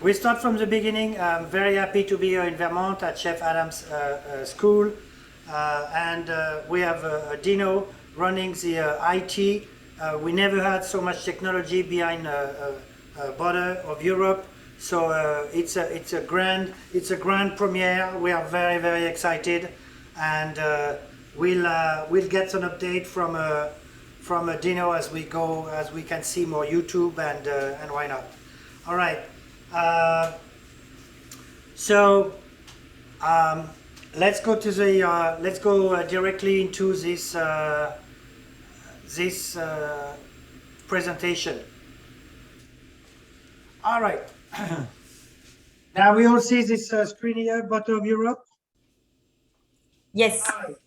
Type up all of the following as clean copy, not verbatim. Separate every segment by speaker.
Speaker 1: We start from the beginning. I'm very happy to be here in Vermont at Chef Adams School. We have Dino running the IT. We never had so much technology behind border of Europe. So it's a grand premiere. We are very, very excited, and we'll get some update from Dino as we go, as we can see more YouTube and why not. All right. Let's go to the let's go directly into this presentation. All right. Now we all see this screen here, Bottle of Europe.
Speaker 2: Yes.
Speaker 1: Right.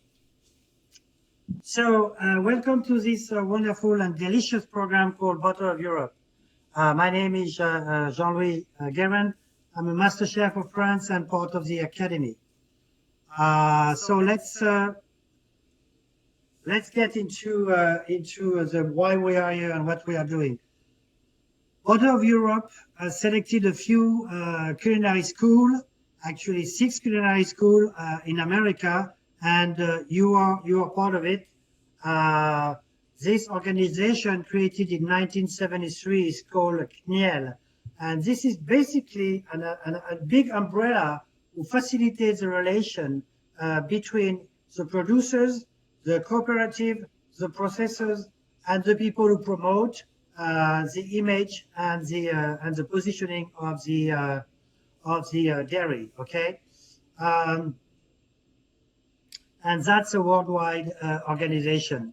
Speaker 1: So welcome to this wonderful and delicious program called Bottle of Europe. My name is Jean-Louis Gerin. I'm a master chef of France and part of the academy. So let's get into the why we are here and what we are doing. Bottle of Europe has selected a few culinary schools, actually 6 culinary schools in America, and you are part of it. This organization, created in 1973, is called CNIEL, and this is basically a big umbrella who facilitates the relation between the producers, the cooperative, the processors, and the people who promote the image and the positioning of the dairy. Okay, and that's a worldwide organization.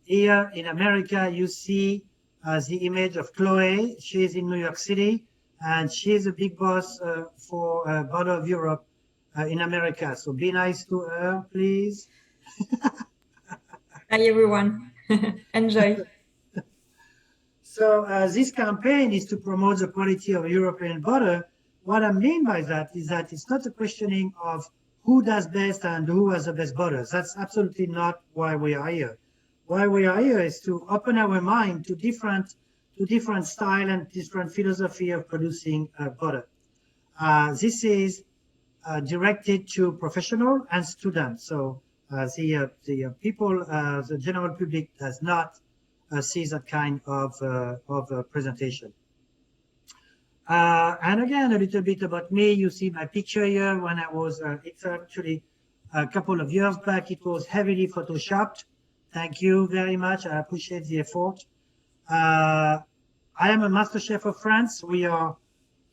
Speaker 1: Here in America, you see the image of Chloe. She's in New York City, and she's a big boss for Bottle of Europe in America. So be nice to her, please.
Speaker 2: Hi, everyone. Enjoy.
Speaker 1: So this campaign is to promote the quality of European butter. What I mean by that is that it's not a questioning of who does best and who has the best butter. That's absolutely not why we are here. Why we are here is to open our mind to different style and different philosophy of producing butter. This is directed to professional and students. So the people, the general public does not see that kind of presentation. And again, a little bit about me. You see my picture here when I was, it's actually a couple of years back. It was heavily photoshopped. Thank you very much. I appreciate the effort. I am a master chef of France. We are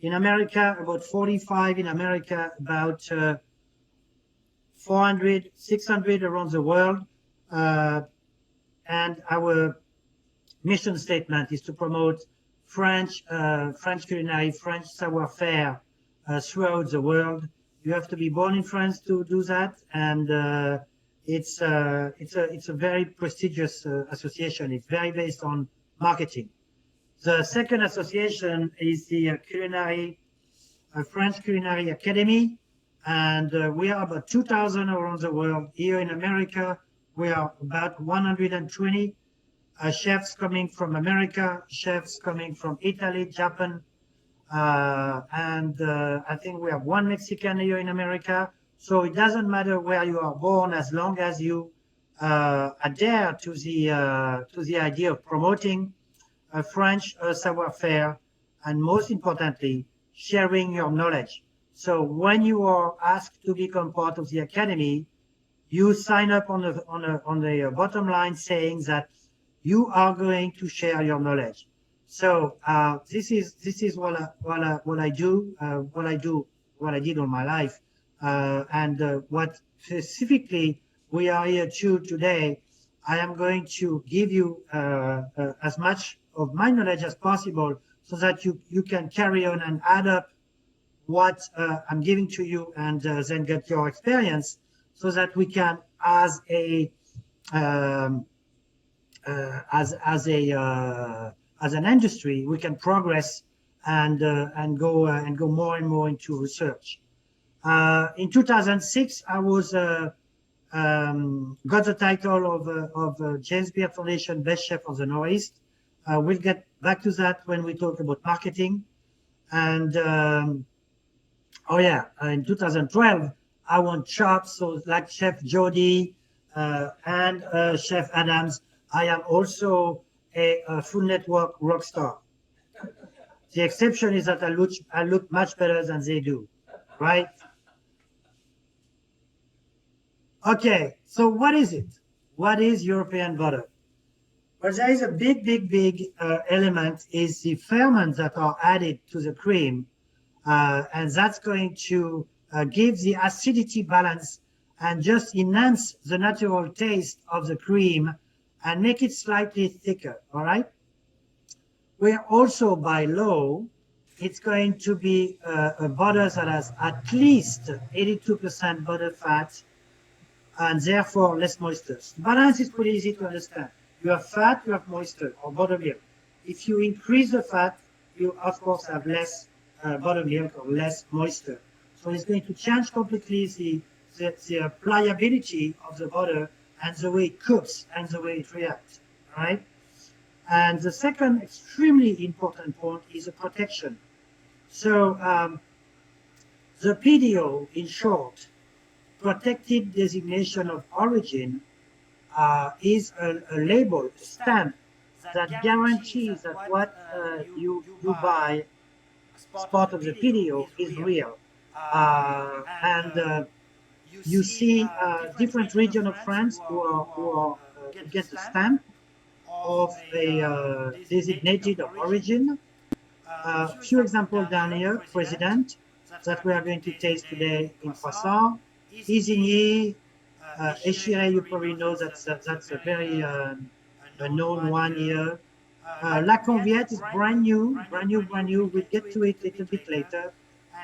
Speaker 1: in America, about 45 in America, about 400, 600 around the world. And our mission statement is to promote French culinary, French savoir-faire throughout the world. You have to be born in France to do that, and it's a very prestigious association. It's very based on marketing. The second association is the French Culinary Academy, and we are about 2,000 around the world. Here in America, we are about 120. Chefs coming from America, chefs coming from Italy, Japan, and I think we have 1 Mexican here in America. So it doesn't matter where you are born, as long as you adhere to the idea of promoting a French savoir-faire, and most importantly, sharing your knowledge. So when you are asked to become part of the academy, you sign up on the bottom line saying that you are going to share your knowledge. So this is what I do, what I did all my life, and what specifically we are here to today. I am going to give you as much of my knowledge as possible, so that you can carry on and add up what I'm giving to you, and then get your experience, so that we can, as an industry, we can progress and go more and more into research. In 2006, I was got the title of James Beard Foundation Best Chef of the Northeast. We'll get back to that when we talk about marketing. And oh yeah, in 2012, I won chops. So like Chef Jody and Chef Adams, I am also a Food Network rock star. The exception is that I look much better than they do, right? Okay, so what is it? What is European butter? Well, there is a big element is the ferments that are added to the cream, and that's going to give the acidity balance and just enhance the natural taste of the cream and make it slightly thicker, all right? We're also by law, it's going to be a butter that has at least 82% butter fat and therefore less moisture. The balance is pretty easy to understand. You have fat, you have moisture or buttermilk. If you increase the fat, you of course have less buttermilk or less moisture. So it's going to change completely the pliability of the butter and the way it cooks and the way it reacts, right? And the second extremely important point is the protection. So the PDO, in short, protected designation of origin, is a label, a stamp that guarantees that what you buy as part of the PDO is real. And you see different regions of France who get the stamp of a designated of origin. A few examples down here, President, that we are going to taste today in Croissant, Isigny, Échiré, you probably know that's a very known one here. La Conviette is brand new. We'll get to it a little bit later.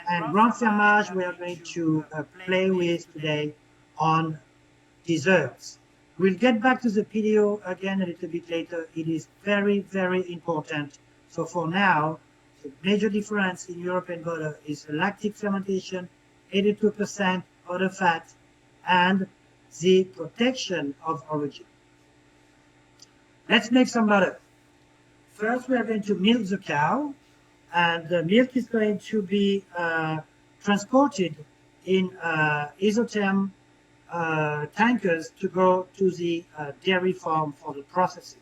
Speaker 1: And Grand Fermage, we are going to play with today on desserts. We'll get back to the PDO again a little bit later. It is very important. So for now, the major difference in European butter is lactic fermentation, 82% butter fat, and the protection of origin. Let's make some butter. First, we are going to milk the cow, and the milk is going to be transported in isotherm tankers to go to the dairy farm for the processing.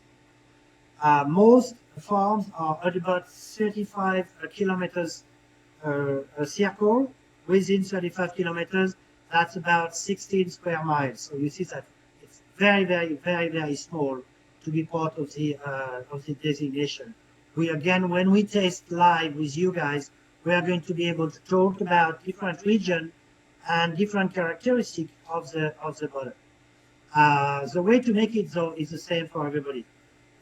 Speaker 1: Most farms are at about 35 kilometers a circle. Within 35 kilometers, that's about 16 square miles. So you see that it's very small to be part of the designation. We again, when we taste live with you guys, we are going to be able to talk about different region and different characteristics of the butter. The way to make it though is the same for everybody.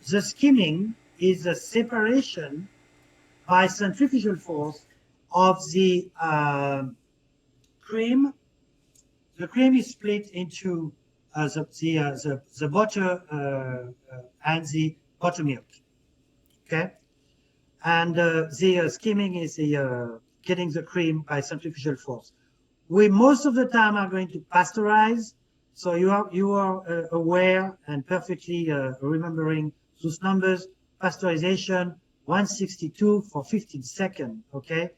Speaker 1: The skimming is the separation by centrifugal force of the cream. The cream is split into the butter and the buttermilk. Okay, and the skimming is the getting the cream by centrifugal force. We most of the time are going to pasteurize. So you are aware and perfectly remembering those numbers. Pasteurization 162 for 15 seconds. Okay,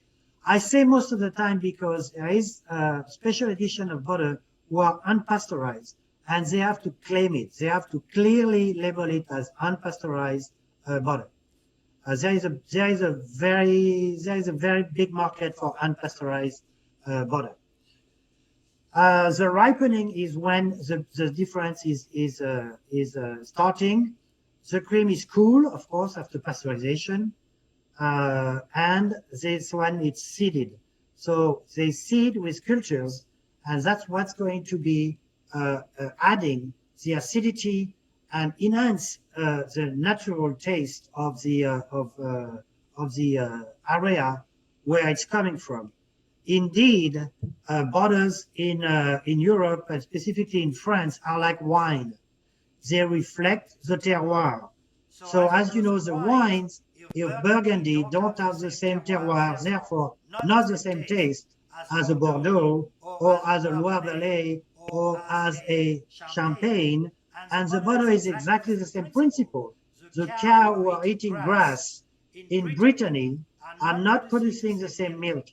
Speaker 1: I say most of the time because there is a special edition of butter who are unpasteurized, and they have to claim it. They have to clearly label it as unpasteurized butter. There is a very big market for unpasteurized butter. The ripening is when the difference is starting. The cream is cool, of course, after pasteurization, and this one it's seeded. So they seed with cultures, and that's what's going to be adding the acidity and enhance the natural taste of the area where it's coming from. Indeed, butters in Europe and specifically in France are like wine. They reflect the terroir. So as you know, the wines of Burgundy don't have the same terroir, therefore not the same taste as a Bordeaux or as a Loire Valley or as a Champagne. And the butter is exactly the same principle. the cow who are eating grass in Brittany are not producing the same milk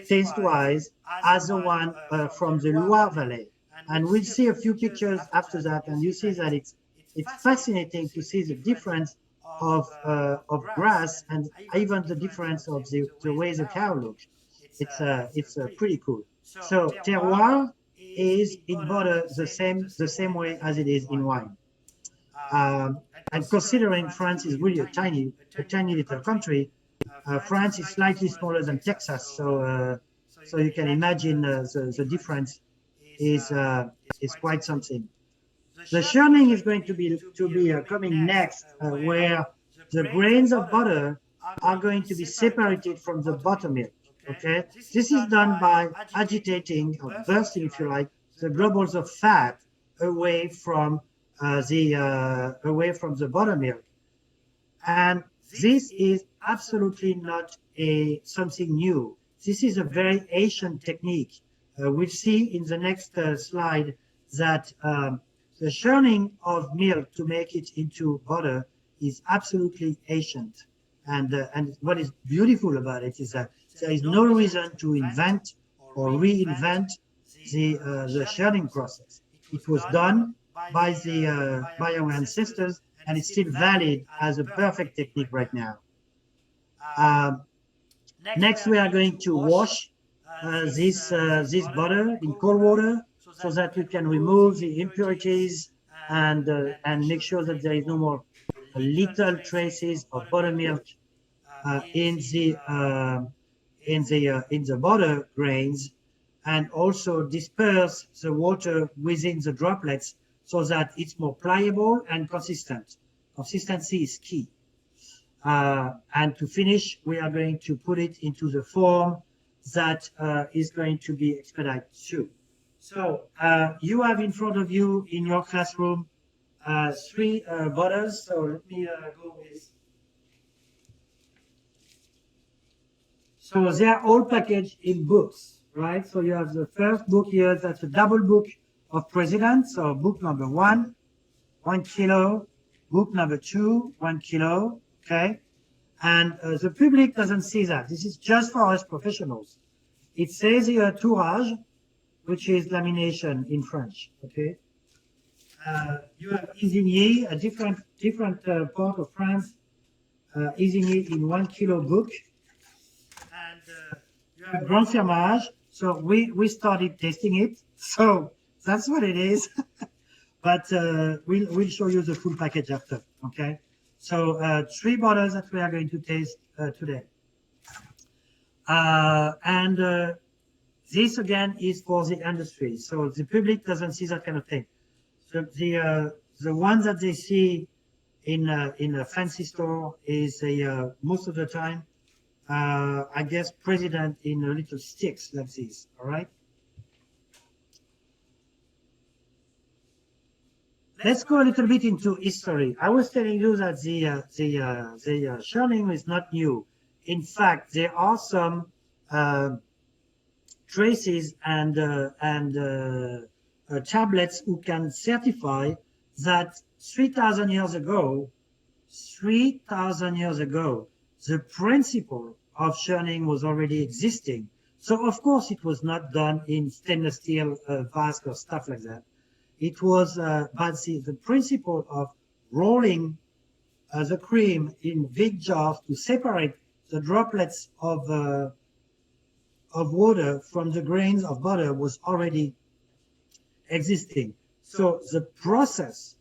Speaker 1: taste-wise as the one from the Loire Valley. And we'll see a few pictures after that, and you see that it's fascinating to see the difference of grass and even the difference of the way the cow looks. It's pretty cool. So terroir is in butter the same way as it is in wine. And considering France is really a tiny little country, France is slightly smaller than Texas, so you can imagine the difference is quite something. The churning is going to be coming next, where the grains of butter are going to be separated from the buttermilk. Okay, this is done by agitating or bursting, if you like, the globules of fat away from the buttermilk, and this is absolutely not something new. This is a very ancient technique. We'll see in the next slide that the churning of milk to make it into butter is absolutely ancient. And what is beautiful about it is that there is no reason to invent or reinvent the churning process. It was done by our ancestors, and it's still valid as a perfect technique right now. Next, we are going to wash this butter in cold water so that we can remove the impurities and make sure that there is no more little traces of buttermilk in the butter grains, and also disperse the water within the droplets so that it's more pliable and consistent. Consistency is key. And to finish, we are going to put it into the form that is going to be expedited too. So you have in front of you in your classroom 3 butters. So let me go with. So they are all packaged in books, right? So you have the first book here, that's a double book of presidents. So book number 1, 1 kilo. Book number 2, 1 kilo, okay? And the public doesn't see that. This is just for us professionals. It says here tourage, which is lamination in French, okay? You have Isigny, a different part of France, Isigny in 1 kilo book. And you have Grand Fermage. So we started tasting it. So that's what it is. But we'll show you the full package after, okay? So 3 bottles that we are going to taste today. And this again is for the industry. So the public doesn't see that kind of thing. So the ones that they see in a fancy store is most of the time, I guess, president in little sticks like this, all right? Let's go a little bit into history. I was telling you that the churning is not new. In fact, there are some traces and tablets who can certify that 3,000 years ago, the principle of churning was already existing. So of course it was not done in stainless steel vasque or stuff like that. It was, but the principle of rolling the cream in big jars to separate the droplets of water from the grains of butter was already existing. So the process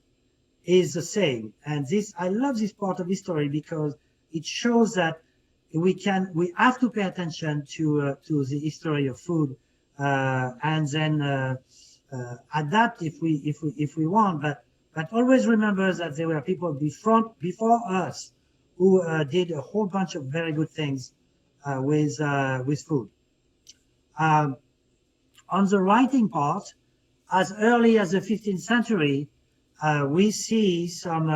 Speaker 1: is the same. And this, I love this part of history because it shows that we have to pay attention to the history of food, and then adapt if we want, but always remember that there were people before us who did a whole bunch of very good things with food. On the writing part, as early as the 15th century, we see some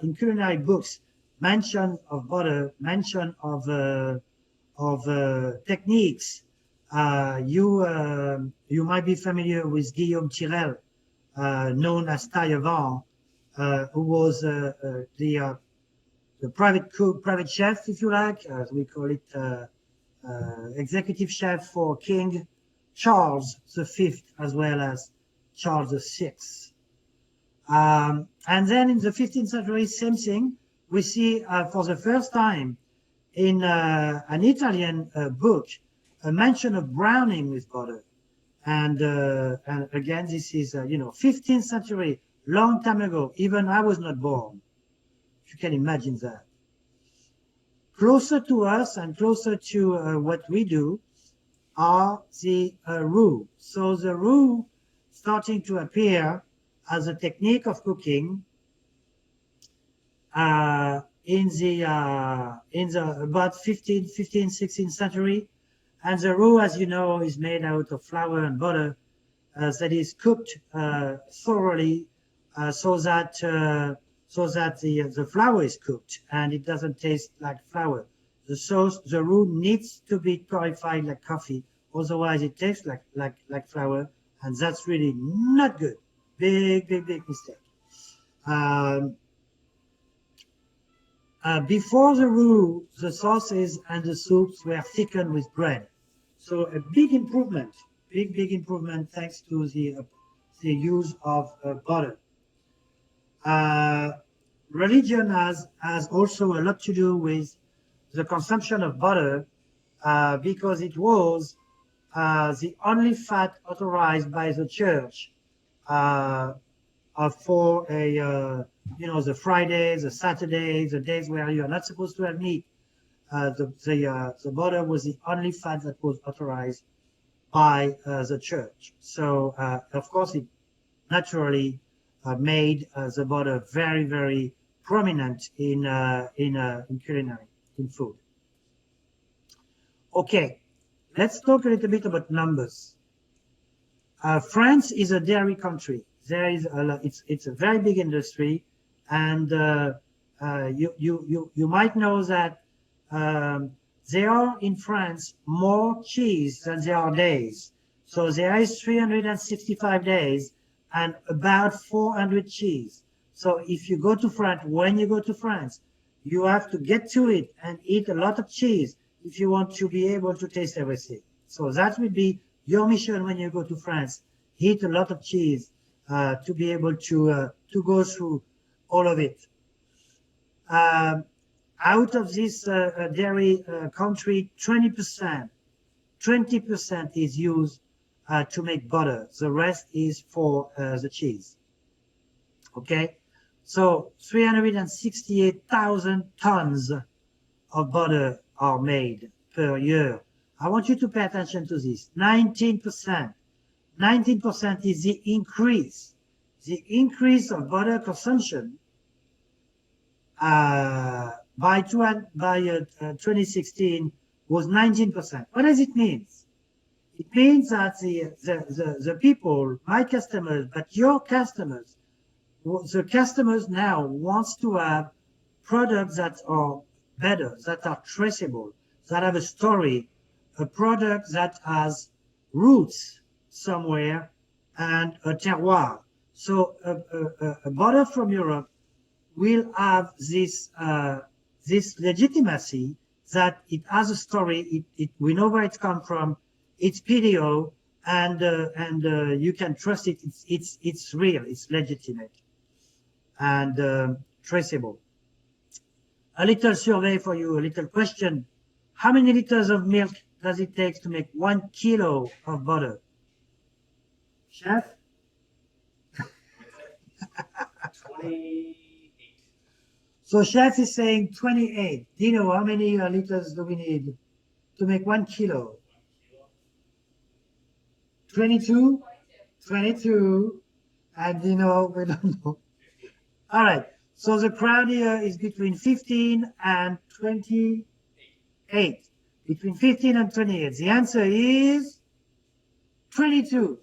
Speaker 1: in culinary books mention of butter, mention of techniques. You might be familiar with Guillaume Tirel, known as Taillevent, who was the the private cook, private chef, if you like, as we call it, executive chef for King Charles V as well as Charles VI. And then in the 15th century, same thing. We see for the first time in an Italian book a mention of browning with butter. And again, this is, 15th century, long time ago. Even I was not born. If you can imagine that. Closer to us and closer to what we do are the roux. So the roux starting to appear as a technique of cooking in the about 15th, 16th century. And the roux, as you know, is made out of flour and butter that is cooked thoroughly so that the flour is cooked and it doesn't taste like flour. The roux needs to be torrefied like coffee, otherwise it tastes like flour, and that's really not good. Big mistake. Before the roux, the sauces and the soups were thickened with bread. So a big improvement, big improvement thanks to the use of butter. Religion has also a lot to do with the consumption of butter because it was the only fat authorized by the church for the Fridays, the Saturdays, the days where you are not supposed to have meat. The butter was the only fat that was authorized by the church. So of course it naturally made the butter very prominent in culinary, in food. Okay, let's talk a little bit about numbers. France is a dairy country. There is it's a very big industry, and you might know that there are in France more cheese than there are days. So there is 365 days and about 400 cheese. So if you go to France, when you go to France, you have to get to it and eat a lot of cheese if you want to be able to taste everything. So that will be your mission when you go to France. Eat a lot of cheese to be able to go through all of it. Out of this dairy country, 20% is used to make butter. The rest is for the cheese. Okay, so 368,000 tons of butter are made per year. I want you to pay attention to this. 19%. 19% is the increase. The increase of butter consumption by 2016 was 19%. What does it mean? It means that the people, my customers, but your customers, the customers now wants to have products that are better, that are traceable, that have a story, a product that has roots somewhere and a terroir. So a butter from Europe will have this legitimacy that it has a story. We know where it's come from. It's PDO, and you can trust it. It's real. It's legitimate and traceable. A little survey for you. A little question: how many liters of milk does it take to make 1 kilo of butter? Chef?
Speaker 3: 28.
Speaker 1: So chef is saying 28. Dino, how many liters do we need to make 1 kilo? 22? 22. And Dino, we don't know. All right. So the crowd here is between 15 and 28. Between 15 and 28. The answer is 22.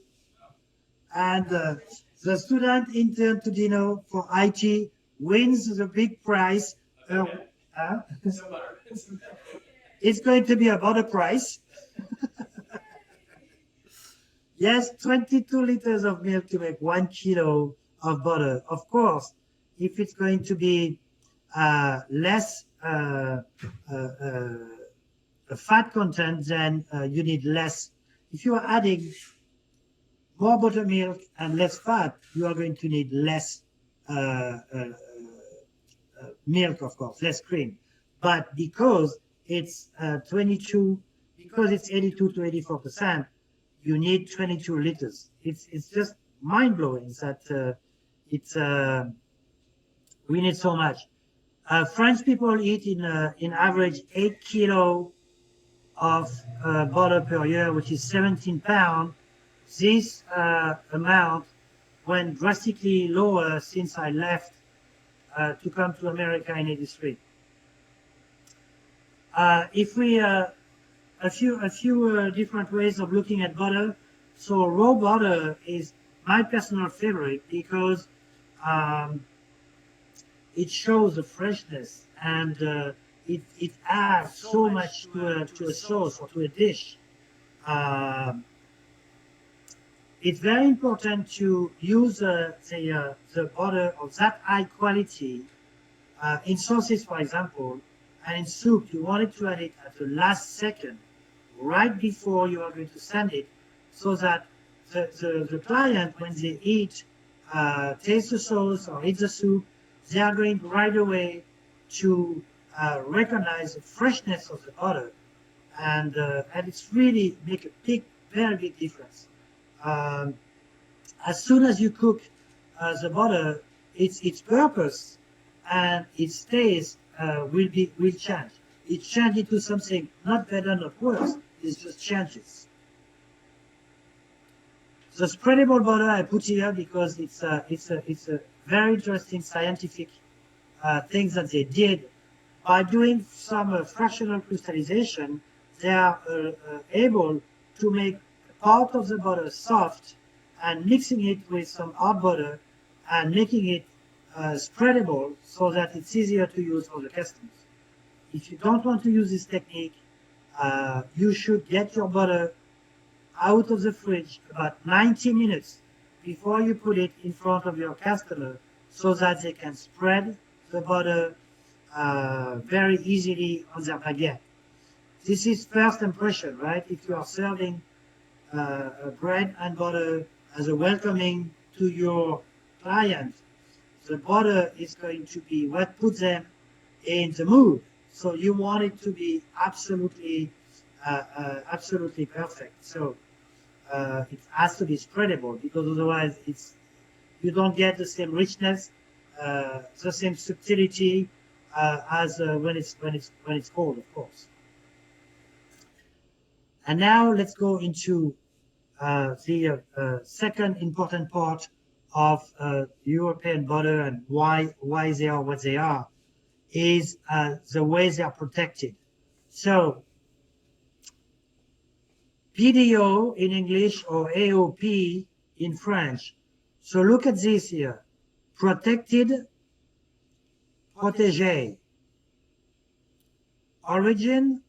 Speaker 1: And the student intern to Dino for IT wins the big prize. It's going to be about a price. Yes, 22 liters of milk to make 1 kilo of butter. Of course, if it's going to be less fat content, then you need less. If you are adding more buttermilk and less fat, you are going to need less milk, of course, less cream. But because it's 22, because it's 82 to 84%, you need 22 liters. It's just mind blowing that we need so much. French people eat in average 8 kilo of butter per year, which is 17 pounds. This amount went drastically lower since I left to come to America in '83. If we a few different ways of looking at butter. So raw butter is my personal favorite because it shows the freshness and it adds so much to a sauce or to a dish. It's very important to use the butter of that high quality in sauces, for example, and in soup. You want to add it at the last second, right before you are going to send it, so that the client, when they eat, taste the sauce or eat the soup, they are going right away to recognize the freshness of the butter, and it's really make a very big difference. As soon as you cook the butter, its purpose and its taste will change. It changes into something not better, not worse. It just changes. The spreadable butter I put here because it's a very interesting scientific thing that they did. By doing some fractional crystallization, they are able to make part of the butter soft and mixing it with some hard butter and making it spreadable so that it's easier to use for the customers. If you don't want to use this technique, you should get your butter out of the fridge about 90 minutes before you put it in front of your customer so that they can spread the butter very easily on their baguette. This is first impression, right? If you are serving bread and butter as a welcoming to your client, the butter is going to be what puts them in the mood. So you want it to be absolutely perfect. So it has to be spreadable because otherwise you don't get the same richness, the same subtlety as when it's cold, of course. And now let's go into the second important part of European butter and why they are what they are, is the way they are protected. So PDO in English or AOP in French. So look at this here. Protected, protégé. Origin,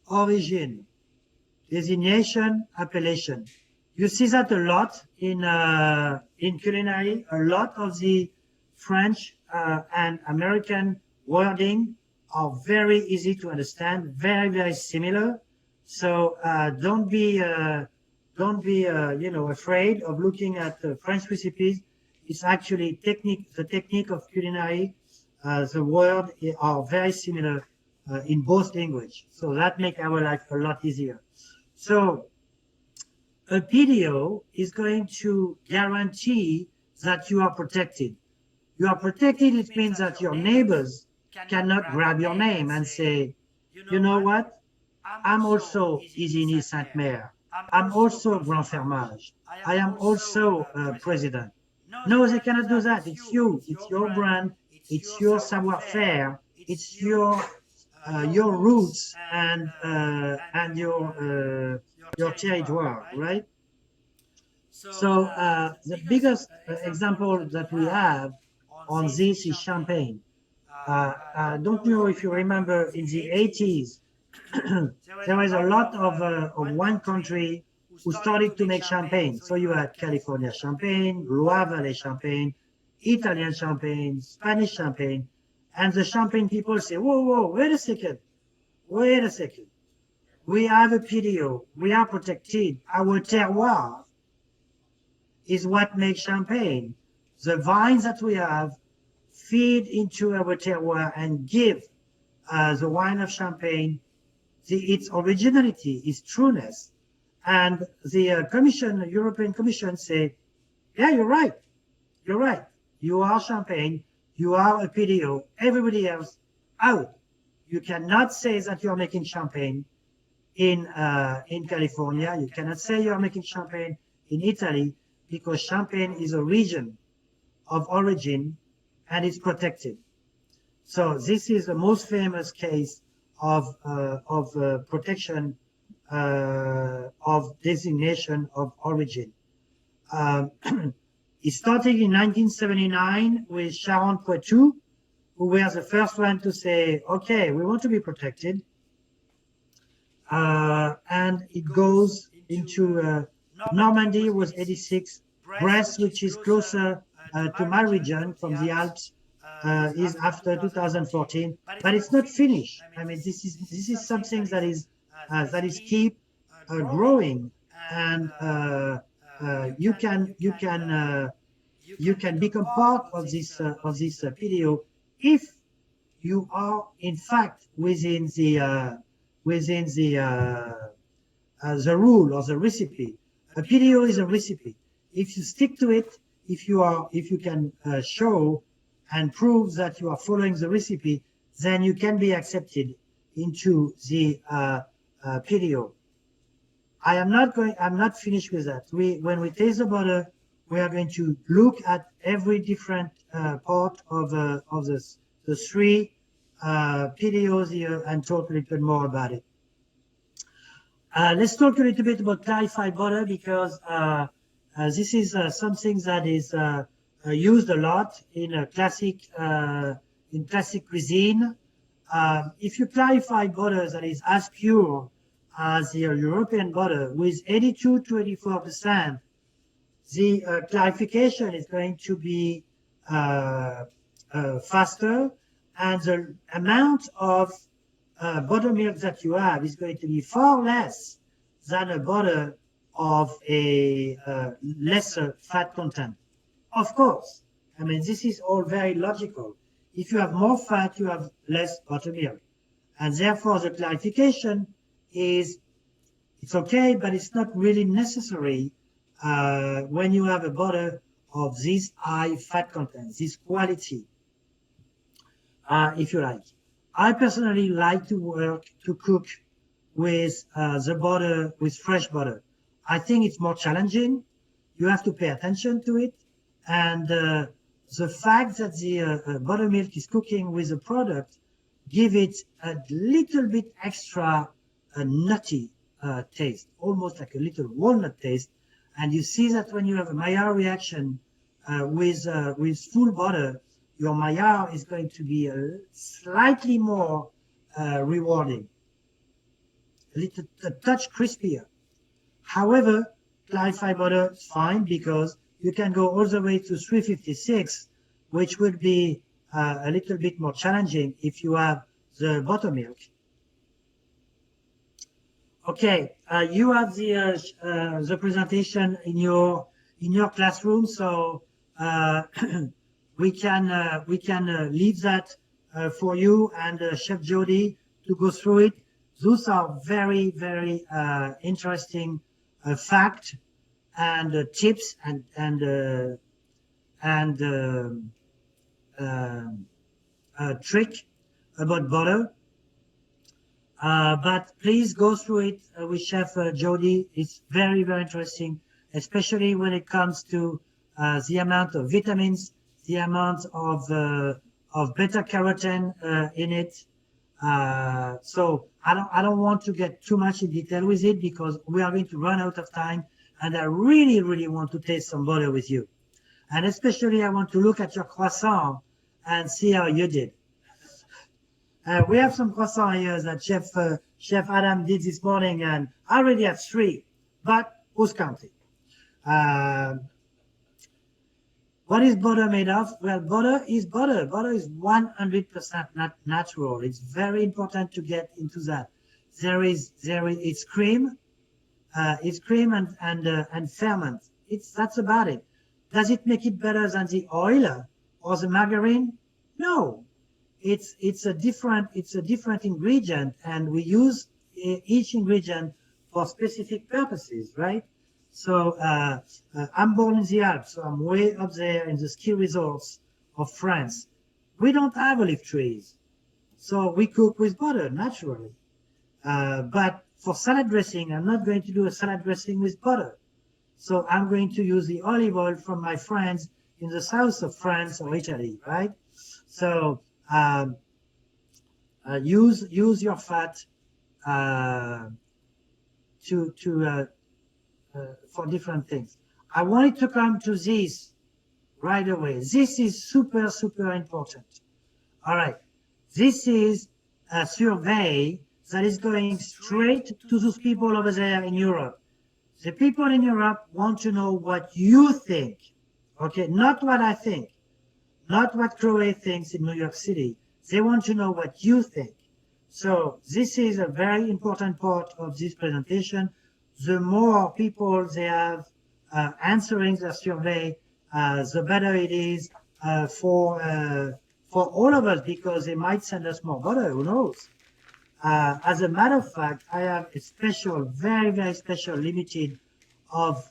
Speaker 1: origin. Designation, appellation. You see that a lot in culinary. A lot of the French and American wording are very easy to understand, very similar. So don't be afraid of looking at French recipes. It's actually the technique of culinary. The words are very similar in both language. So that makes our life a lot easier. So a PDO is going to guarantee that you are protected. You are protected, it means that your neighbors cannot grab your name and say, you know what? I'm also Isigny Sainte-Mère. I'm also Grand Fermage. I am also president. No, they cannot do that. It's you. It's your brand. It's your savoir-faire. It's your roots and your territoire, right? So the biggest example that we have on this is champagne. Don't know if you remember in the 80s, there was a lot of one country who started to make champagne. So you had California champagne, Loire Valley champagne, Italian champagne, Spanish champagne, And the champagne people say, whoa, wait a second. We have a PDO. We are protected. Our terroir is what makes champagne. The vines that we have feed into our terroir and give the wine of champagne its originality, its trueness. And the European Commission say, yeah, you're right. You are champagne. You are a PDO. Everybody else out. You cannot say that you're making champagne in California. You cannot say you're making champagne in Italy, because champagne is a region of origin and it's protected. So this is the most famous case of protection of designation of origin. It started in 1979 with Charenton-Poitou, who were the first one to say, okay, we want to be protected. And it goes into Normandy was 86, Brest, which is closer to my region from the Alps, is after 2014, but it's not finished. I mean, this is something that is keep growing, and you can become part of this PDO if you are in fact within the rule or the recipe. A PDO is a recipe. If you stick to it, if you can show and prove that you are following the recipe, then you can be accepted into the PDO. I'm not finished with that. When we taste the butter, we are going to look at every different part of the three PDOs here and talk a little bit more about it. Let's talk a little bit about clarified butter, because this is something that is used a lot in classic cuisine. If you clarify butter that is as pure as the European butter with 82 to 84%, the clarification is going to be faster, and the amount of buttermilk that you have is going to be far less than a butter of a lesser fat content. Of course, I mean, this is all very logical. If you have more fat, you have less buttermilk. And therefore, the clarification is, it's okay, but it's not really necessary when you have a butter of this high fat content, this quality, if you like. I personally like to cook with the butter, with fresh butter. I think it's more challenging. You have to pay attention to it. And the fact that the buttermilk is cooking with the product give it a little bit extra nutty taste, almost like a little walnut taste. And you see that when you have a Maillard reaction with full butter, your Maillard is going to be slightly more rewarding, a touch crispier. However, clarified butter is fine, because you can go all the way to 356, which would be a little bit more challenging if you have the buttermilk. Okay, you have the presentation in your classroom, so we can leave that for you and Chef Jody to go through it. Those are very, very interesting facts and tips and trick about butter. But please go through it with Chef Jody. It's very, very interesting, especially when it comes to the amount of vitamins, the amount of beta carotene in it. So I don't want to get too much in detail with it, because we are going to run out of time, and I really, really want to taste some butter with you. And especially I want to look at your croissant and see how you did. We have some croissant here that Chef Adam did this morning, and I already have 3, but who's counting? What is butter made of? Well, butter is butter. Butter is 100% natural. It's very important to get into that. It's cream. It's cream and ferment. That's about it. Does it make it better than the oil or the margarine? No. It's a different ingredient, and we use each ingredient for specific purposes, right? So I'm born in the Alps, so I'm way up there in the ski resorts of France. We don't have olive trees, so we cook with butter naturally. But for salad dressing, I'm not going to do a salad dressing with butter. So I'm going to use the olive oil from my friends in the south of France or Italy, right? So use your fat for different things. I wanted to come to this right away. This is super, super important. All right. This is a survey that is going straight to those people over there in Europe. The people in Europe want to know what you think. Okay, not what I think, not what Chloe thinks in New York City. They want to know what you think. So this is a very important part of this presentation. The more people they have answering the survey, the better it is for all of us, because they might send us more butter. Who knows? As a matter of fact, I have a special, very, very special limited of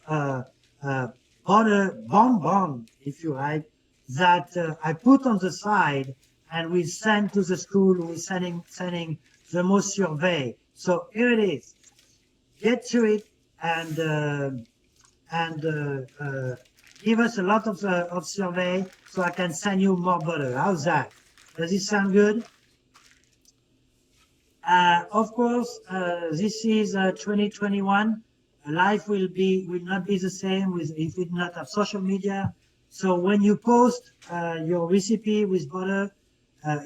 Speaker 1: butter bonbon, if you like, that I put on the side and we send to the school. We're sending the most survey. So here it is. Get to it and give us a lot of survey so I can send you more butter. How's that? Does it sound good? Of course, this is 2021. Life will not be the same if we do not have social media. So when you post your recipe with butter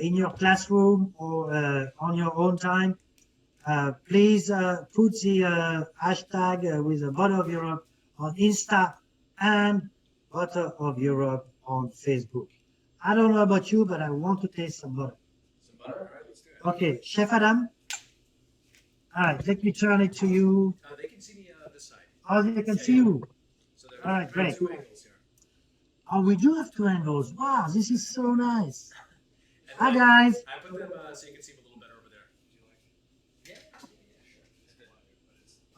Speaker 1: in your classroom or on your own time, please put the hashtag with the Butter of Europe on Insta and Butter of Europe on Facebook. I don't know about you, but I want to taste some butter.
Speaker 3: Some butter? All right, let's do it.
Speaker 1: Okay, Chef Adam. All right, let me turn it to you.
Speaker 3: They can see me this side.
Speaker 1: Oh, they can see you.
Speaker 3: So
Speaker 1: All right, great.
Speaker 3: two angles here.
Speaker 1: Oh, we do have two angles. Wow, this is so nice.
Speaker 3: And
Speaker 1: Hi,
Speaker 3: then
Speaker 1: guys.
Speaker 3: I put them so you can see them a little better over there. Yeah, sure.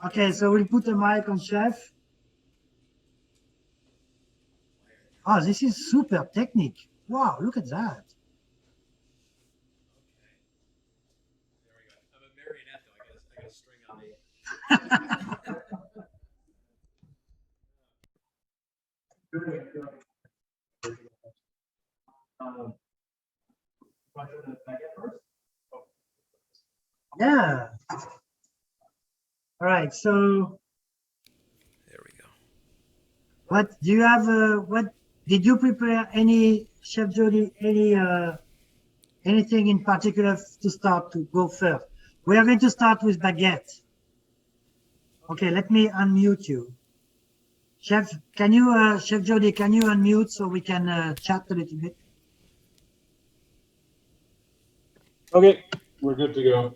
Speaker 1: Okay, so we'll put a mic on Chef. Oh, this is super technique. Wow, look at that.
Speaker 3: There we go. I'm a marionette though. I got a string on me.
Speaker 1: Yeah. All right, so
Speaker 3: There we go.
Speaker 1: what do you have? What did you prepare? Any Chef Jody? Anything in particular to start to go first? We are going to start with baguette. Okay, let me unmute you. Chef, Chef Jody, can you unmute so we can chat a little bit?
Speaker 4: Okay, we're good to go.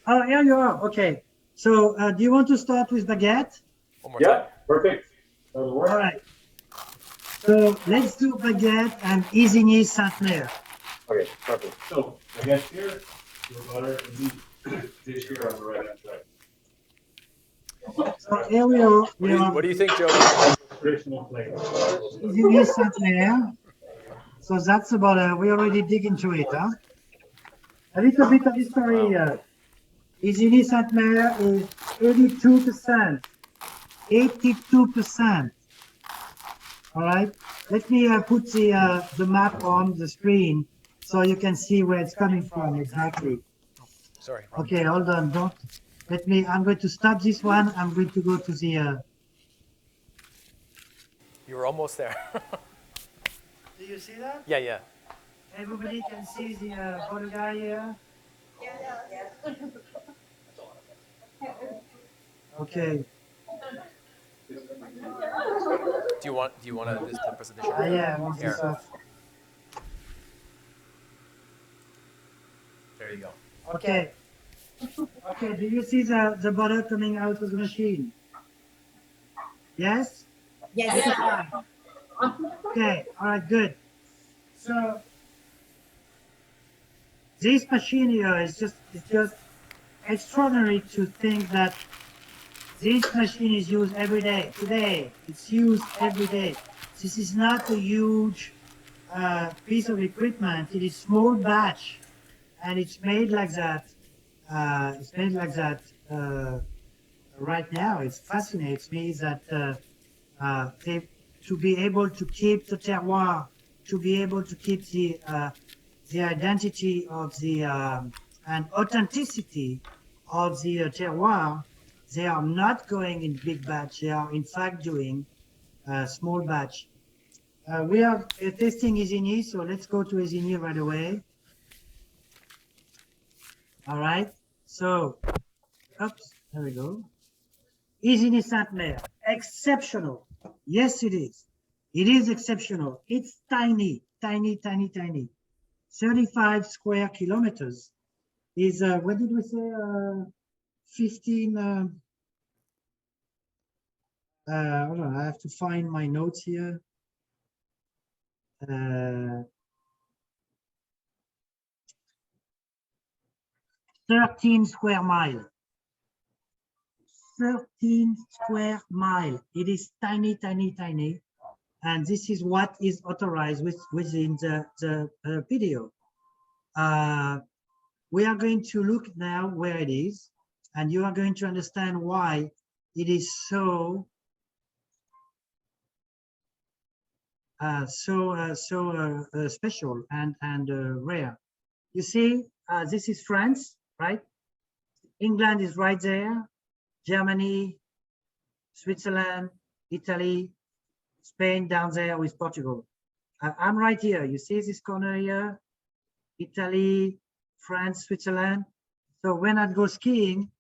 Speaker 1: Oh, here you are. Okay. So, do you want to start with baguette?
Speaker 3: One more
Speaker 4: Yeah,
Speaker 3: time.
Speaker 4: perfect. That'll work.
Speaker 1: All right. So let's do baguette and Isigny Saint-Mère.
Speaker 4: Okay, perfect. So I guess here, your butter and meat dish here on the right hand side.
Speaker 1: So here we are.
Speaker 3: What do you think, Joe?
Speaker 4: Traditional flavor.
Speaker 1: Isigny Saint-Mère. So that's about, we already dig into it, huh? A little bit of history. Isigny Saint-Mère is 82%. 82%. All right. Let me put the map on the screen so you can see where it's coming from exactly.
Speaker 3: Sorry.
Speaker 1: Okay, hold on. Don't let me. I'm going to stop this one. I'm going to go to the.
Speaker 3: You were almost there.
Speaker 1: Do you see that?
Speaker 3: Yeah, yeah.
Speaker 1: Everybody can see the photo guy here. Okay.
Speaker 3: Do
Speaker 5: Do you want this presentation?
Speaker 1: Yeah, I want this
Speaker 5: Here.
Speaker 1: off.
Speaker 5: There you go.
Speaker 1: Okay. Okay, do you see the butter coming out of the machine? Yes?
Speaker 2: Yes.
Speaker 1: Okay, all right, good. So this machine here is just extraordinary to think that this machine is used every day. Today, it's used every day. This is not a huge piece of equipment. It is small batch, and it's made like that. It's made like that right now. It fascinates me that to be able to keep the terroir, to be able to keep the identity of the and authenticity of the terroir. They are not going in big batch. They are in fact doing small batch. We are testing Isigny, so let's go to Isigny right away. All right. So, oops, there we go. Isigny Sainte-Mère, exceptional. Yes, it is. It is exceptional. It's tiny, tiny, tiny, tiny. 35 square kilometers is, what did we say? 15, hold on, I have to find my notes here. 13 square mile. 13 square mile. It is tiny, tiny, tiny. And this is what is authorized within the video. We are going to look now where it is, and you are going to understand why it is so special and rare. You see, this is France, right? England is right there. Germany, Switzerland, Italy, Spain down there with Portugal. I'm right here. You see this corner here? Italy, France, Switzerland. So when I go skiing,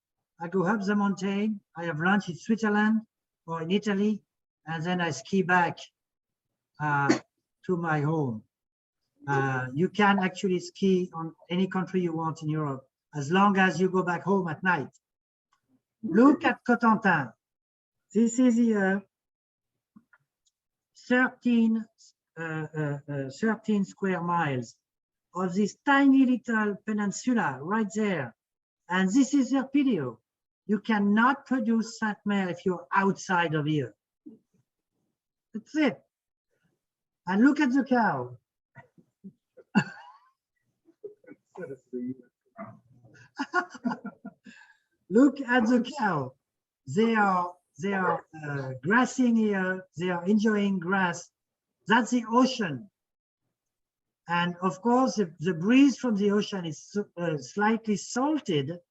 Speaker 1: I go up the mountain. I have lunch in Switzerland or in Italy, and then I ski back to my home. You can actually ski on any country you want in Europe, as long as you go back home at night. Look at Cotentin. This is here 13 square miles of this tiny little peninsula right there. And this is their video. You cannot produce Sainte-Mère if you're outside of here. That's it. And look at the cow. Look at the cow. They are grassing here. They are enjoying grass. That's the ocean. And of course, the breeze from the ocean is slightly salted,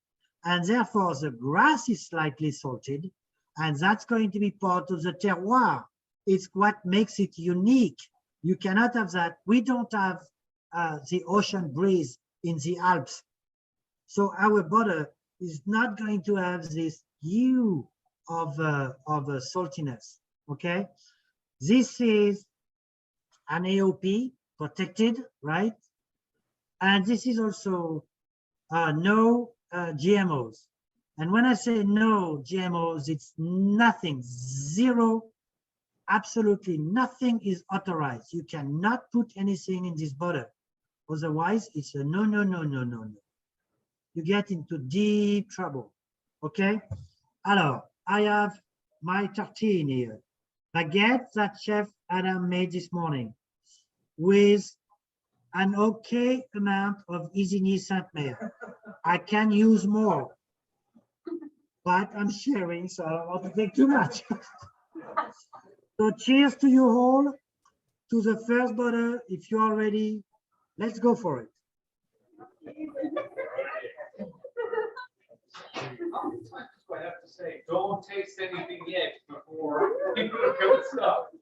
Speaker 1: and therefore the grass is slightly salted, and that's going to be part of the terroir. It's what makes it unique. You cannot have that. We don't have the ocean breeze in the Alps. So our butter is not going to have this hue of saltiness, okay? This is an AOP, protected, right? And this is also no GMOs. And when I say no GMOs, it's nothing, zero, absolutely nothing is authorized. You cannot put anything in this butter. Otherwise, it's a no, no, no, no, no, no. You get into deep trouble, okay? Alors, I have my tartine here. Baguette that Chef Adam made this morning with an okay amount of Isigny Sainte-Mère. I can use more, but I'm sharing, so I don't want to take too much. So cheers to you all, to the first butter. If you are ready, let's go for it.
Speaker 4: I have to say, don't taste anything yet before it goes up.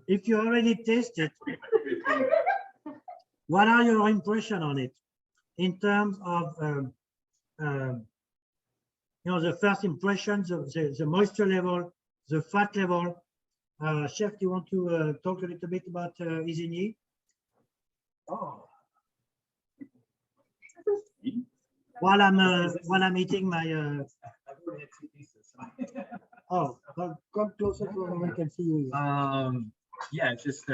Speaker 1: If you already tasted, what are your impressions on it in terms of you know, the first impressions of the moisture level, the fat level. Chef, do you want to talk a little bit about Isigny?
Speaker 4: Oh.
Speaker 1: While I'm eating my
Speaker 4: I've already had 2 pieces.
Speaker 1: come closer so everyone can see you.
Speaker 5: Yeah, it's just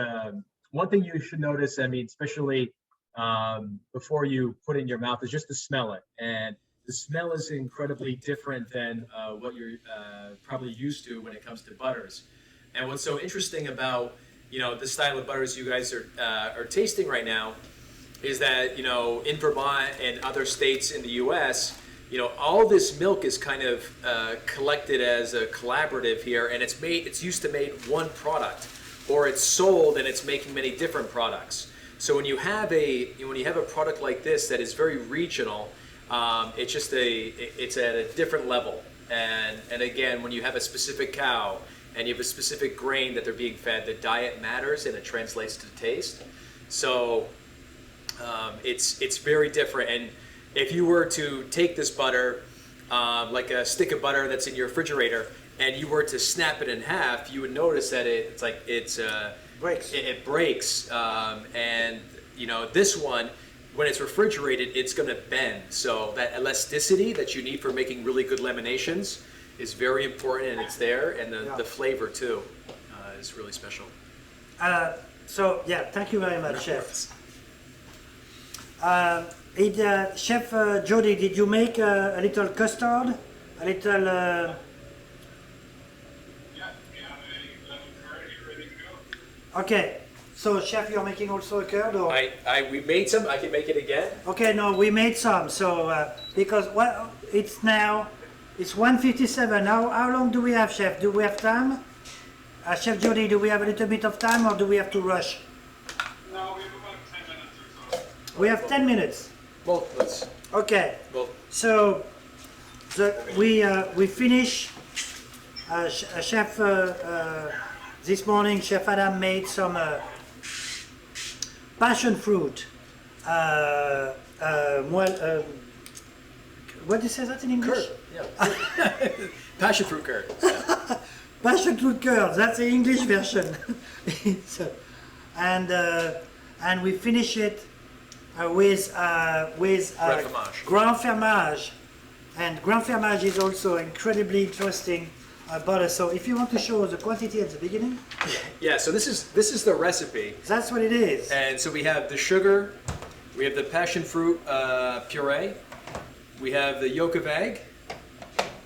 Speaker 5: one thing you should notice. I mean, especially before you put it in your mouth, is just to smell it. And the smell is incredibly different than what you're probably used to when it comes to butters. And what's so interesting about, you know, the style of butters you guys are tasting right now is that, you know, in Vermont and other states in the U.S., you know, all this milk is kind of collected as a collaborative here, and it's used to make one product, or it's sold and it's making many different products. So when you have a product like this that is very regional, it's at a different level. And again, when you have a specific cow and you have a specific grain that they're being fed, the diet matters and it translates to taste. So it's very different. And if you were to take this butter, like a stick of butter that's in your refrigerator, and you were to snap it in half, you would notice that it
Speaker 1: Breaks.
Speaker 5: It breaks. And you know, this one, when it's refrigerated, it's going to bend. So that elasticity that you need for making really good laminations is very important, and it's there. And the flavor too is really special.
Speaker 1: So yeah, thank you very much, Chef. Chef Jody, did you make a little custard? A little.
Speaker 4: Yeah, ready to go.
Speaker 1: Okay, so Chef, you're making also a curd, or?
Speaker 5: We made some. I can make it again.
Speaker 1: Okay, no, we made some. So because it's 1:57. How long do we have, Chef? Do we have time? Chef Jody, do we have a little bit of time, or do we have to rush?
Speaker 4: No, we have about 10 minutes or so.
Speaker 1: We have 10 minutes.
Speaker 5: Well, let's.
Speaker 1: Okay.
Speaker 5: Well,
Speaker 1: So we finish. Chef this morning, Chef Adam made some passion fruit. What do you say that in English?
Speaker 5: curd. Yeah. Passion fruit curd. Yeah.
Speaker 1: Passion fruit curd. That's the English version. So, and we finish it with Grand Fermage, and Grand Fermage is also incredibly interesting butter. So if you want to show the quantity at the beginning,
Speaker 5: Yeah. So this is the recipe.
Speaker 1: that's what it is.
Speaker 5: And so we have the sugar, we have the passion fruit puree, we have the yolk of egg,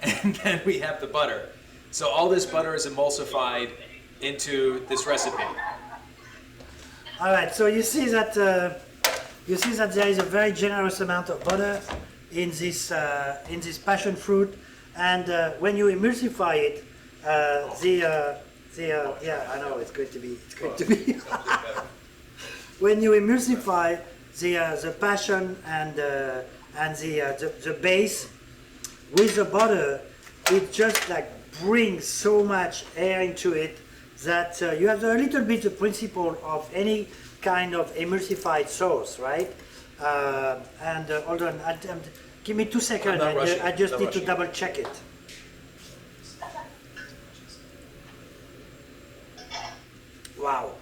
Speaker 5: and then we have the butter. So all this butter is emulsified into this recipe.
Speaker 1: All right. So you see that there is a very generous amount of butter in this passion fruit, and when you emulsify it, yeah, I know it's going to be. When you emulsify the passion and the base with the butter, it just like brings so much air into it that you have a little bit the principle of any kind of emulsified sauce, right? Hold on, give me 2 seconds.
Speaker 5: not rushing,
Speaker 1: I just
Speaker 5: not
Speaker 1: need to
Speaker 5: rushing.
Speaker 1: double check it. Wow.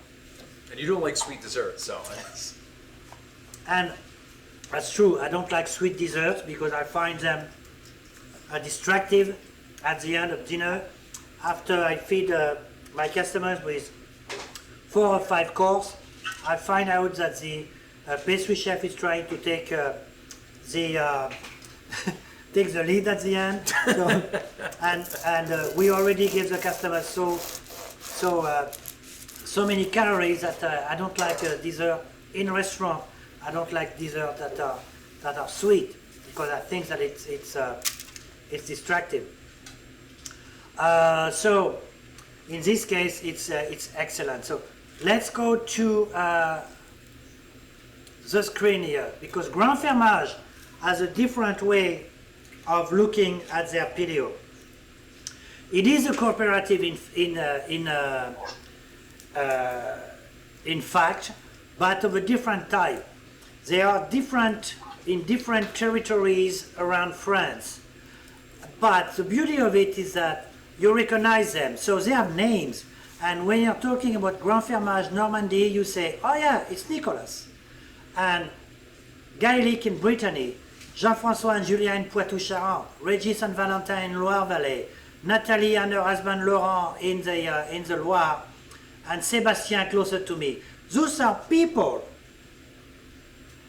Speaker 5: And you don't like sweet desserts, so it's,
Speaker 1: And that's true. I don't like sweet desserts because I find them distractive at the end of dinner. After I feed my customers with 4 or 5 courses, I find out that the pastry chef is trying to take take the lead at the end. So, and we already give the customers so many calories that I don't like dessert in restaurant. I don't like dessert that are sweet because I think that it's distractive. So in this case, it's excellent. So let's go to the screen here because Grand Fermage has a different way of looking at their PDO. It is a cooperative in fact, but of a different type. They are different in different territories around France. But the beauty of it is that you recognize them. So they have names. And when you're talking about Grand Fermage, Normandy, you say, oh yeah, it's Nicolas. And Gaelic in Brittany, Jean-François and Julien in Poitou-Charentes, Regis and Valentin in Loire-Valley, Nathalie and her husband Laurent in the Loire, and Sébastien closer to me. Those are people.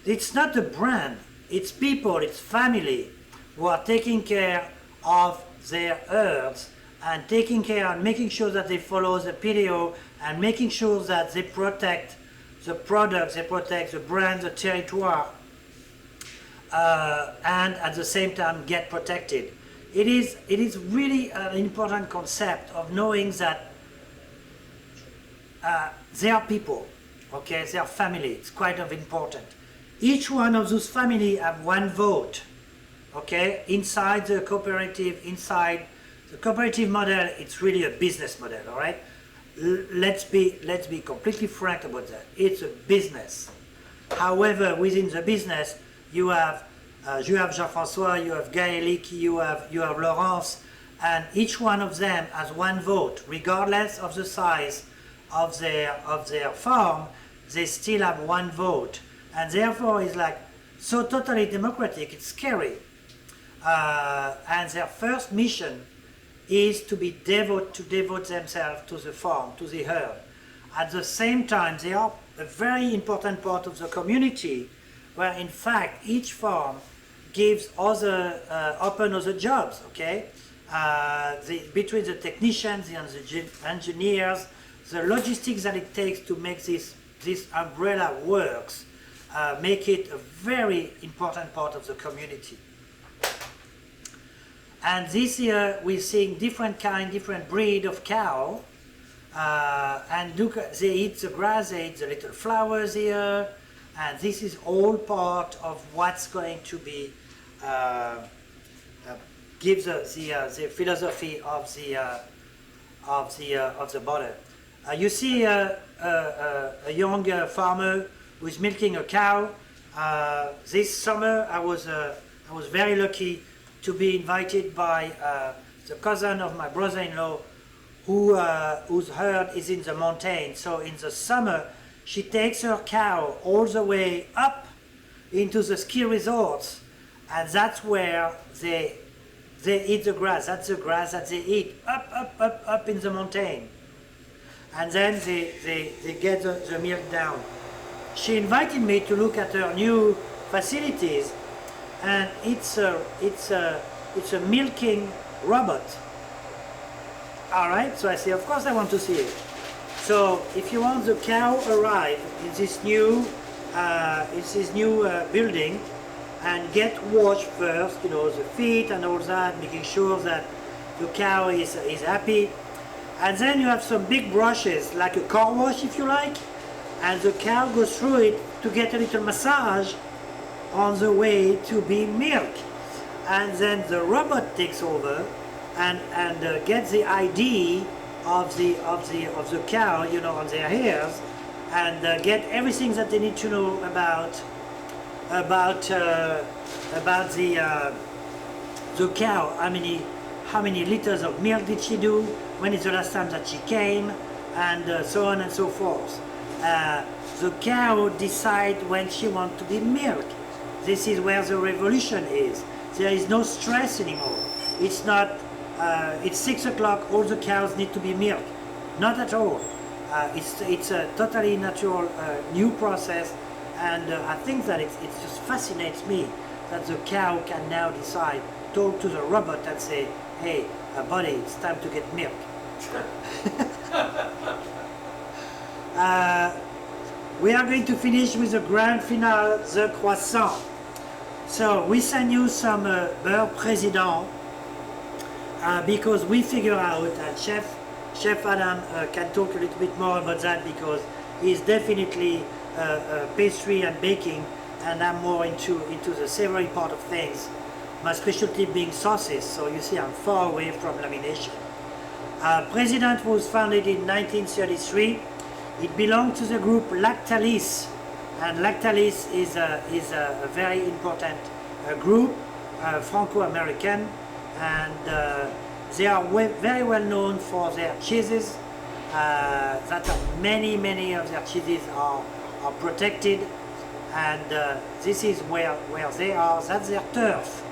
Speaker 1: It's not a brand. It's people, it's family who are taking care of their herds and taking care and making sure that they follow the PDO and making sure that they protect the products, they protect the brand, the territoire, and at the same time get protected. It is really an important concept of knowing that they are people, okay, they are family. It's quite important. Each one of those family have one vote, okay, inside the cooperative, inside the cooperative model. It's really a business model, all right. Let's be completely frank about that. It's a business. However, within the business, you have Jean-François, you have Gaelic, you have Laurence, and each one of them has one vote, regardless of the size of their farm. They still have one vote, and therefore it's like so totally democratic. It's scary, and their first mission is to devote themselves to the farm, to the herd. At the same time, they are a very important part of the community, where in fact each farm gives open other jobs, okay? Between the technicians and the engineers, the logistics that it takes to make this umbrella works, make it a very important part of the community. And this year we're seeing different breed of cow, and look, they eat the grass, they eat the little flowers here, and this is all part of what's going to be give the philosophy of the border. You see a young farmer who is milking a cow. This summer I was very lucky to be invited by the cousin of my brother-in-law, whose herd is in the mountains. So in the summer, she takes her cow all the way up into the ski resorts, and that's where they eat the grass. That's the grass that they eat, up in the mountain. And then they get the milk down. She invited me to look at her new facilities, and it's a milking robot. All right, so I say, of course I want to see it. So if you want the cow arrive in this new building and get washed first, you know, the feet and all that, making sure that the cow is happy. And then you have some big brushes, like a car wash if you like, and the cow goes through it to get a little massage on the way to be milked. And then the robot takes over and gets the ID of the cow, you know, on their hairs, and get everything that they need to know about the cow. How many liters of milk did she do? When is the last time that she came? And so on and so forth. The cow decides when she wants to be milked. This is where the revolution is. There is no stress anymore. It's not, it's 6 o'clock, all the cows need to be milked. Not at all. It's a totally natural new process, and I think that it just fascinates me that the cow can now decide, talk to the robot and say, hey, buddy, it's time to get milk. We are going to finish with the grand finale, the croissant. So we send you some beurre président because we figure out, and Chef Adam can talk a little bit more about that because he's definitely pastry and baking, and I'm more into the savory part of things. My specialty being sauces, so you see I'm far away from lamination. President was founded in 1933. It belonged to the group Lactalis, And Lactalis is a very important group, Franco-American, and they are very well known for their cheeses. That many of their cheeses are protected, and this is where they are. That's their turf,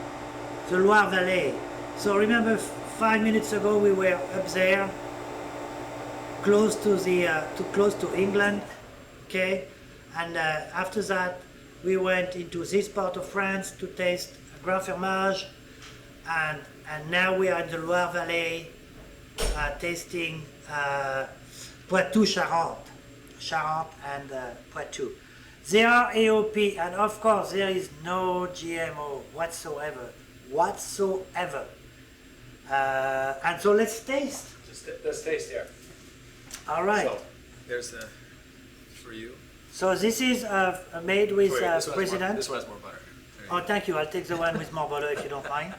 Speaker 1: the Loire Valley. So remember, 5 minutes ago we were up there, close to England, okay, and after that we went into this part of France to taste Grand Fromage, and now we are in the Loire Valley tasting Poitou-Charentes and Poitou. They are AOP, and of course there is no GMO whatsoever. And so let's taste.
Speaker 3: Let's taste here.
Speaker 1: All right.
Speaker 3: So, there's the, for you.
Speaker 1: So this is made with
Speaker 3: Wait, this one has
Speaker 1: President.
Speaker 3: This one has more butter. There you
Speaker 1: Oh,
Speaker 3: go.
Speaker 1: thank you. I'll take the one with more butter if you don't mind.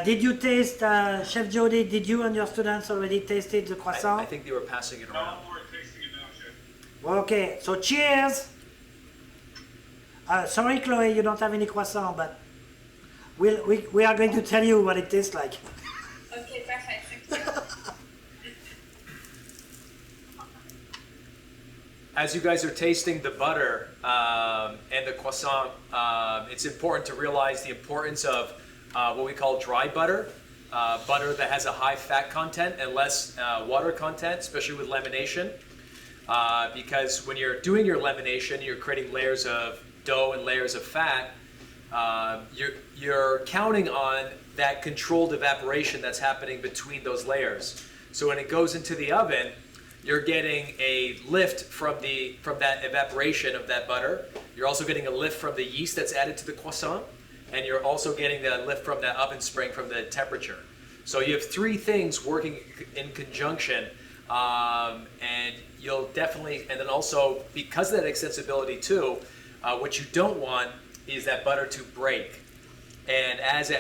Speaker 1: Did you taste, Chef Jody, did you and your students already tasted the croissant?
Speaker 3: I think they were passing it around.
Speaker 1: Okay, so cheers. Sorry, Chloe, you don't have any croissant, but we are going to tell you what it tastes like.
Speaker 2: Okay, perfect. Thank you.
Speaker 3: As you guys are tasting the butter and the croissant, it's important to realize the importance of what we call dry butter, butter that has a high fat content and less water content, especially with lamination. Because when you're doing your lamination, you're creating layers of dough and layers of fat. You're counting on that controlled evaporation that's happening between those layers. So when it goes into the oven, you're getting a lift from that evaporation of that butter. You're also getting a lift from the yeast that's added to the croissant, and you're also getting the lift from that oven spring from the temperature. So you have three things working in conjunction, and you'll definitely, and then also because of that extensibility too, what you don't want is that butter to break. And as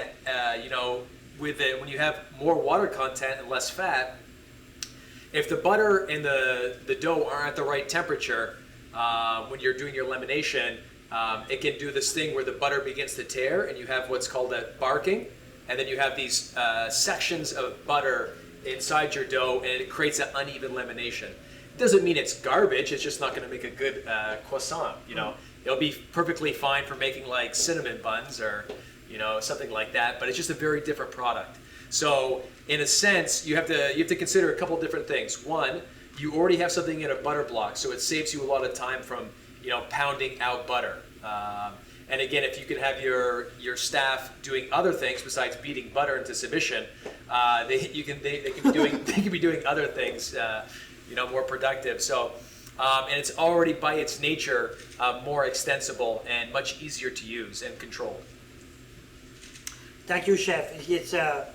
Speaker 3: when you have more water content and less fat, if the butter and the dough aren't at the right temperature when you're doing your lamination, it can do this thing where the butter begins to tear and you have what's called a barking, and then you have these sections of butter inside your dough, and it creates an uneven lamination. It doesn't mean it's garbage, it's just not going to make a good croissant. It'll be perfectly fine for making like cinnamon buns or something like that, but it's just a very different product. So in a sense, you have to consider a couple different things. One, you already have something in a butter block, so it saves you a lot of time from pounding out butter. And again, if you can have your staff doing other things besides beating butter into submission, they can be doing other things, more productive. So, and it's already by its nature more extensible and much easier to use and control.
Speaker 1: Thank you, Chef. It's the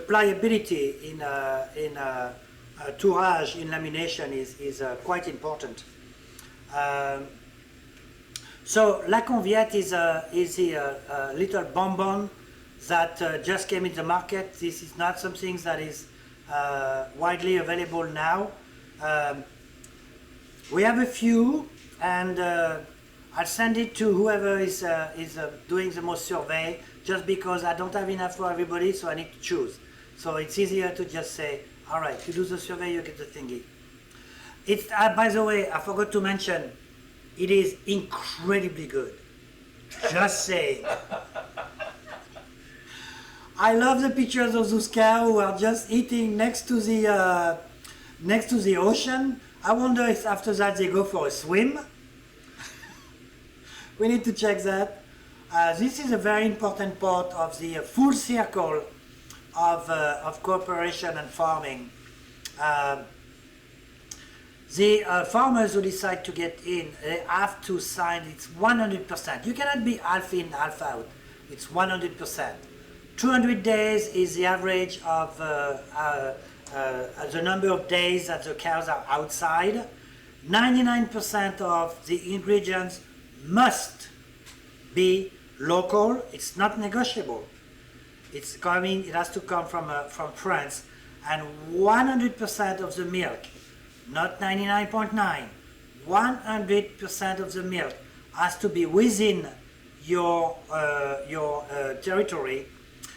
Speaker 1: pliability in tourage in lamination is quite important. So La Conviette is a little bonbon that just came in the market. This is not something that is widely available now. We have a few, and I'll send it to whoever is doing the most survey, just because I don't have enough for everybody, so I need to choose. So it's easier to just say, all right, you do the survey, you get the thingy. It's, by the way, I forgot to mention, it is incredibly good. Just saying. I love the pictures of those cows who are just eating next to the ocean. I wonder if after that they go for a swim. We need to check that. This is a very important part of the full circle of cooperation and farming. The farmers who decide to get in, they have to sign, it's 100%. You cannot be half in, half out. It's 100%. 200 days is the average of the number of days that the cows are outside. 99% of the ingredients must be local. It's not negotiable. It's coming, it has to come from France. And 100% of the milk not 99.9. 100% of the milk has to be within your territory.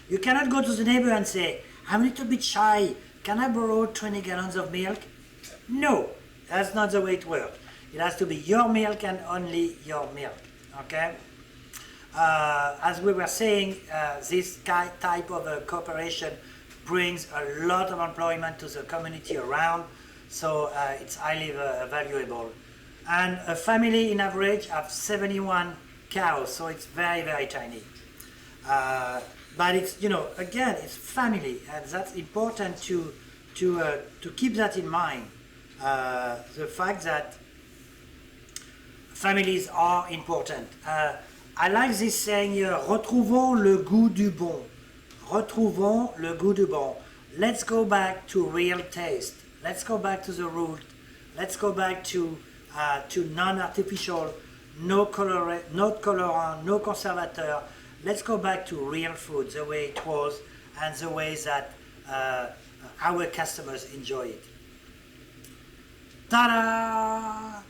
Speaker 1: You cannot go to the neighbor and say, I'm a little bit shy, can I borrow 20 gallons of milk? No, that's not the way it works. It has to be your milk and only your milk, okay? As we were saying, this type of cooperation brings a lot of employment to the community around, so it's highly valuable. And a family in average have 71 cows, so it's very, very tiny. But it's, you know, again, it's family, and that's important to keep that in mind. The fact that families are important. I like this saying here, retrouvons le goût du bon. Retrouvons le goût du bon. Let's go back to real taste. Let's go back to the root. Let's go back to non-artificial, no colorant, no conservateur. Let's go back to real food, the way it was, and the way that our customers enjoy it. Ta-da!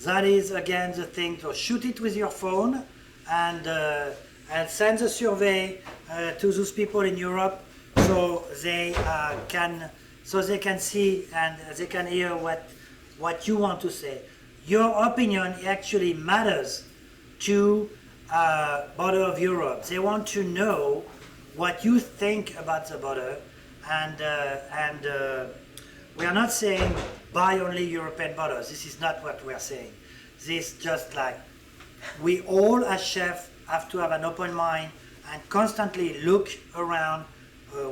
Speaker 1: That is again the thing. So shoot it with your phone and send a survey to those people in Europe, so they can see and they can hear what you want to say. Your opinion actually matters to border of Europe. They want to know what you think about the border, and we are not saying buy only European borders. This is not what we are saying. This is just like we all as chefs have to have an open mind and constantly look around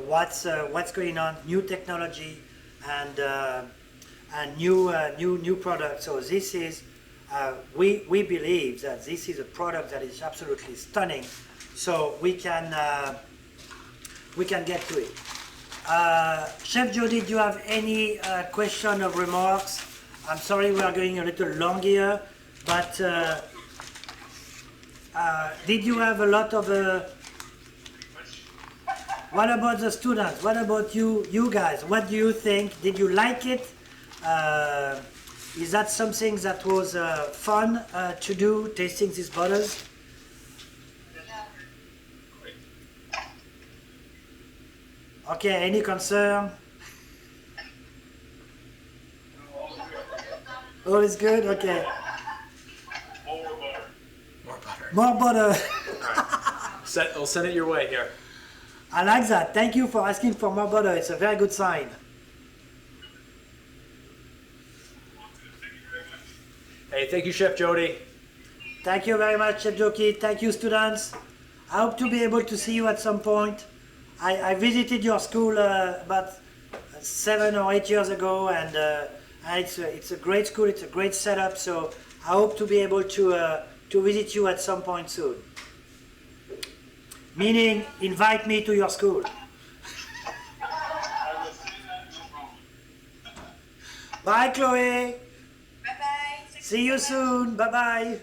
Speaker 1: what's going on, new technology and new products. So this is we believe that this is a product that is absolutely stunning. So we can get to it. Chef Jody, do you have any question or remarks? I'm sorry we are going a little long here, but did you have a lot of what about the students? What about you guys? What do you think? Did you like it? Is that something that was fun to do, tasting these butters? Okay, any concern? All is good? Okay.
Speaker 3: More butter.
Speaker 1: More butter.
Speaker 3: We'll send it your way here.
Speaker 1: I like that. Thank you for asking for more butter. It's a very good sign.
Speaker 3: Hey, thank you, Chef Jody.
Speaker 1: Thank you very much, Chef Joki. Thank you, students. I hope to be able to see you at some point. I visited your school about 7 or 8 years ago, and it's a great school. It's a great setup. So I hope to be able to visit you at some point soon. Meaning, invite me to your school. Bye, Chloe.
Speaker 2: Bye bye.
Speaker 1: See you soon. Bye bye.